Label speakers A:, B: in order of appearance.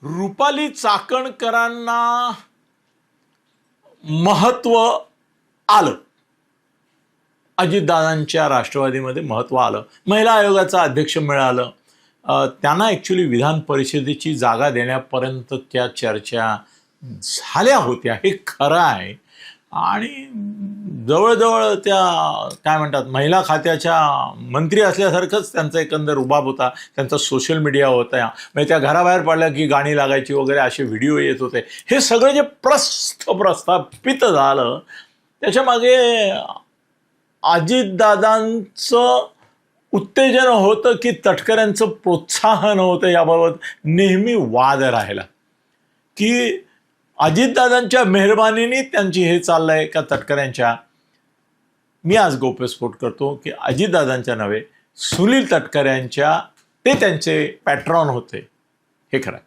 A: रुपाली चाकणकरांना महत्व आलं, अजितदादांच्या राष्ट्रवादीमध्ये महत्व आलं, महिला आयोगाचं अध्यक्ष मिळालं, त्यांना ॲक्च्युली विधान परिषदेची जागा देण्यापर्यंत त्या चर्चा झाल्या होत्या, हे खरं आहे. आणि जवळजवळ त्या काय म्हणतात महिला खात्याच्या मंत्री असल्यासारखंच त्यांचा एकंदर रुबाब होता, त्यांचा सोशल मीडिया होता. म्हणजे त्या घराबाहेर पडल्या की गाणी लागायची वगैरे असे व्हिडिओ येत होते. हे सगळं जे प्रस्थापित झालं त्याच्यामागे अजितदादांचं उत्तेजन होतं की तटकऱ्यांचं प्रोत्साहन होतं, याबाबत नेहमी वाद राहिला की अजितदादांच्या मेहरबानीने त्यांची हे चाललंय का तटकऱ्यांच्या. मी आज गौप्यस्फोट करतो की अजितदादांच्या नव्हे, सुनील तटकऱ्यांच्या ते त्यांचे पॅट्रॉन होते, हे खरं.